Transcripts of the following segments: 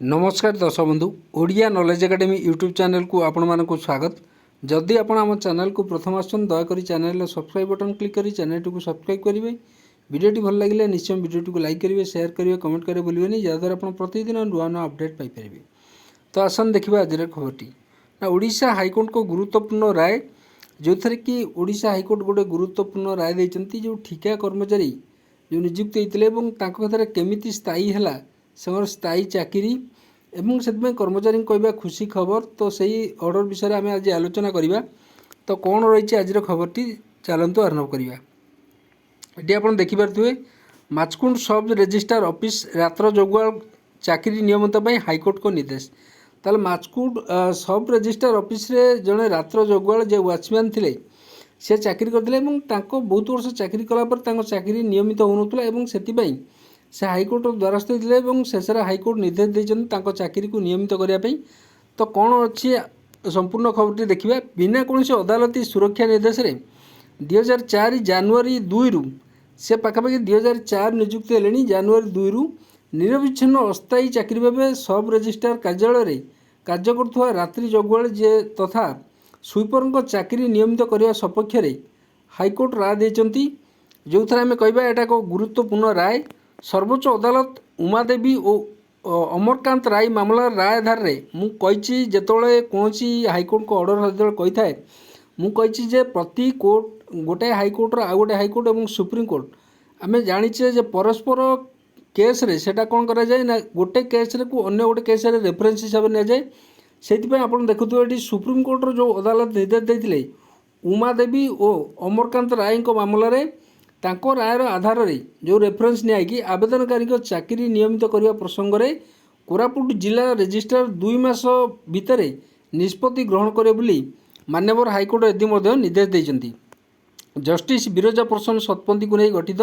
नमस्कार दर्शक बंधु Odia knowledge academy YouTube channel को आपण मानक स्वागत। जदि आपण आम चैनल को प्रथम आसन दयाकोरी चैनल सब्सक्राइब बटन क्लिक करी चैनल को सब्सक्राइब करेंगे। वीडियोटी भल लगे निश्चय वीडियोटी को लाइक करेंगे, शेयर करेंगे, कमेंट करेंगे भूलें जहाँद्वारा आप प्रतिदिन नुआ नुआ अपडेट पाइपर। तो आसन देखा आज खबरटी ना ओडिशा हाइकोर्ट को गुरुत्वपूर्ण राय जो थे कि ओडिशा हाइकोर्ट गोटे गुरुत्वपूर्ण राय देते जो ठिका कर्मचारी जो नियुक्त होते केमी स्थायी है से स्थायी चाकरी एवं से कर्मचारी कहवा खुशी खबर। तो सही ऑर्डर विषय में आम आज आलोचना करवा। तो कौन रही आज खबरटी चलतु आरंभ करवा। ये आप देखिपे माचकुंड सब रेजिस्ट्रार ऑफिस रात्र जगुआ चाकरी नियमित हाइकोर्ट को निर्देश। ताल माचकुंड सब रेजिस्ट्रार ऑफिस रे जड़े रात्र जगुआ जो वाचमैन थे से चाकरी करते बहुत वर्ष चाकरी कलापर चाकरी नियमित होना से हाइकोर्ट द्वारस्थ होते शेष हाइकोर्ट निर्देश देते चाकरी को नियमित करने। तो कौन अच्छी संपूर्ण खबर देखा बिना कौन अदालती सुरक्षा निर्देश 2004 जनवरी 2 रु से पाखापाखि 2004 नियुक्त है। जनवरी 2 रु निरविच्छिन्न अस्थायी चाकरी भाव सब रेजिस्ट्रार कार्यालय कार्य करुवा रात्रि जगुआल जे तथा स्वीपर चाकरी नियमित करने सपक्ष हाइकोर्ट राय देते जो थे आम कहवा यहाँ एक गुरुत्वपूर्ण राय। सर्वोच्च अदालत उमादेवी और अमरकांत राय मामला राय आधार मुझे जिते कौन हाइकोर्ट को ऑर्डर जो कही था मुझे प्रति कोर्ट गोटे हाइकोर्टर आउ गोटे हाइकोर्ट और सुप्रीम कोर्ट आम जाचे परस्पर केस रे सेटा कौन करा जाए ना गोटे केस रे को अन्य गोटे केस रे रेफरेंस हिसाब से जाए से आप देखुए ये सुप्रीम कोर्टर जो अदालत निर्देश देते उमादेवी और अमरकांत राय मामला रे तांको रायर आधार रे जो रेफरेंस नियाकि आवेदनकारी चाकरी नियमित करने प्रसंग में कोरापुट जिला रेजिस्ट्रार 2 मास भितर निष्पत्ति ग्रहण करे बोली मान्यवर हाइकोर्ट एदी निर्देश देते। जस्टिस बिरजा प्रसन्न शतपथी को नहीं गठित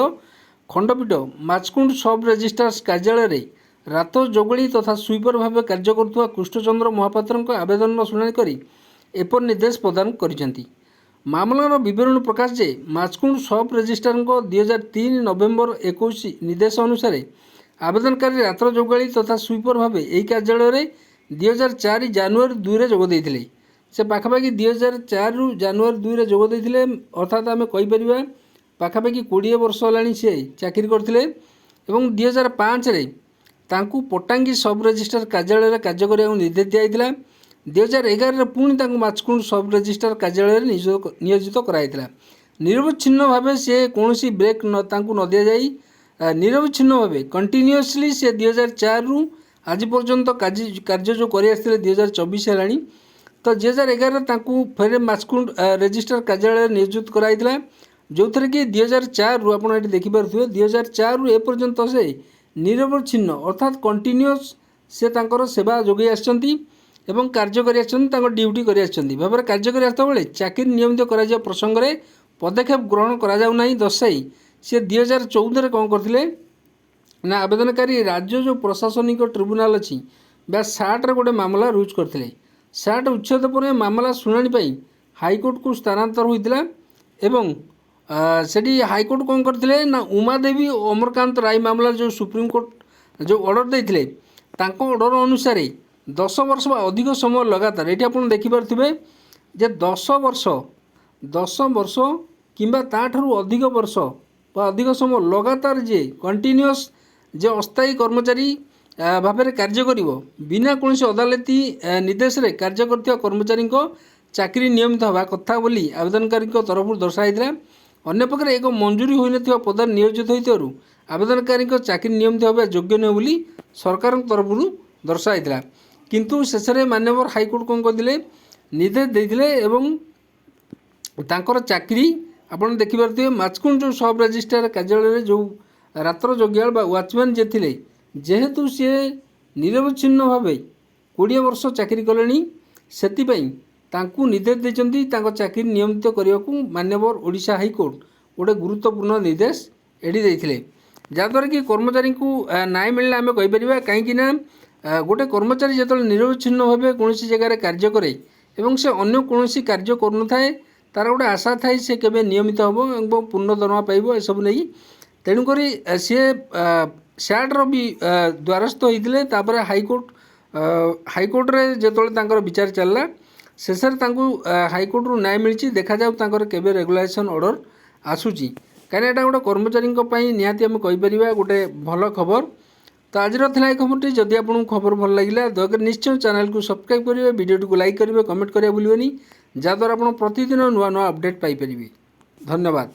खंडपीठ माचकुंड सब रेजिस्ट्रार कार्यालय रात जोगली तथा स्वीपर भाव कार्य करुवा कृष्णचंद्र महापात्र आवेदन शुणाणी कर एपर निर्देश प्रदान कर मामलार विवरण प्रकाश जे माचकुंड सब रेजिस्ट्रार 2003 नवेम्बर 21 निर्देश अनुसार आवेदनकारी रात्र जोगाड़ी तथा स्वीपर भाव यही कार्यालय 2004 जनवरी 2 रे जोग देते से पाखापाखि 2004 रु जनवरी 2 रे जोग देते अर्थात आम कहीपर पाखापाखि 20 वर्ष है सी चाकरी करते 2005 रे तांकू पटांगी सब रेजिस्ट्रार कार्यालय कार्य करने निर्देश दिया 2011 पुणी माचकुंड सब रेजिस्ट्रार कार्यालय नियोजित कराइला। निरवच्छिन्न भाव से कौन ब्रेक न दि जाए निरवच्छिन्न भाव कंटिन्यूअसली से 2004 रु आज पर्यंत कार्य जो कर 2024 है। तो 2011 फेर माचकुंड रेजिस्ट्रार कार्यालय नियोजित कराइला जो थे कि 2004 रु आप देखिपे 2004 रु एपर्यंत से निरवच्छिन्न अर्थात कंटिन्यूअस से सेवा जोगे आछंती एवं कार्य कर ड्यूटी कर भाव कार्य कर चाकरी नियमित करा प्रसंग में पदक्षेप ग्रहण करा दर्शाई सी 2014 कौन करते ना आवेदनकारी राज्य जो प्रशासनिक ट्रिब्यूनाल अच्छी साट गोटे मामला रुज करते साट उच्छेद पर मामला शुणाणी हाइकोर्ट को स्थानांतर होता एवं सेठी हाइकोर्ट कौन करते ना उमादेवी और अमरकांत राय मामला जो सुप्रीम कोर्ट जो ऑर्डर देते ऑर्डर अनुसार 10 वर्ष अधिक समय लगातार ये आप देखिपे जे 10 वर्ष किंबा ताठू अधिक वर्ष अधिक समय लगातार जे कंटिन्यूअस जे अस्थायी कर्मचारी भाव में कार्य कर बिना कौन अदालती निर्देश रे कार्य करथिबा कर्मचारी चाकरी नियमित हवा कथा बोली आवेदनकारी तरफ दर्शाई। अन्य पक्ष एक मंजूरी होता पद नियोजित होइथिबारु आवेदनकारी चाकरी नियमित होगा योग्य नुहे बोली सरकार तरफ दर्शाई। किंतु शेष में मान्यवर हाइकोर्ट कौन करते निर्देश देते एवं तांकर चाकरी आपड़ देखिपे माचकुंड जो सब रेजिस्ट्रार कार्यालय जो रात्र जगियाल वाचमैन जे थे जेहेतु सी निरवच्छिन्न भाव 20 वर्ष चाकरी कले से निर्देश देते चाकरी नियमित करने को मान्यवर ओडिशा हाइकोर्ट गोटे गुरुत्वपूर्ण निर्देश एडी देते जहाँद्वारा कि कर्मचारी को न्याय मिलने आम कहीपर कहीं गोटे कर्मचारी जो निरवच्छिन्न भाव कौन जगार कार्य करे एवं से अन्य कौन कार्य कर तार गोटे आशा थाए से केवे नियमित हम और पूर्ण दरमा पाइब एसबू नहीं तेणुक सी सैट्र भी द्वारस्थ होते हाइकोर्ट हाइकोर्ट रे जेतोले तांकर विचार चलला शेषर तांकु हाइकोर्ट रु न्याय मिलची देखा जाऊ तांकर केबे रेगुलेशन ऑर्डर आसुची काने एटा गोटे कर्मचारी पई निहाती हम कहि परिबा गोटे भल खबर। तो आज थिला ए खबरटी जदि आपको खबर भल लगिला दयाकोरी निश्चय चैनल को सब्सक्राइब करेंगे वीडियो को लाइक करेंगे कमेंट करेंगे भूलिए जहाँद्वारा आप प्रतिदिन नुआ नुआ अपडेट पाइपर। धन्यवाद।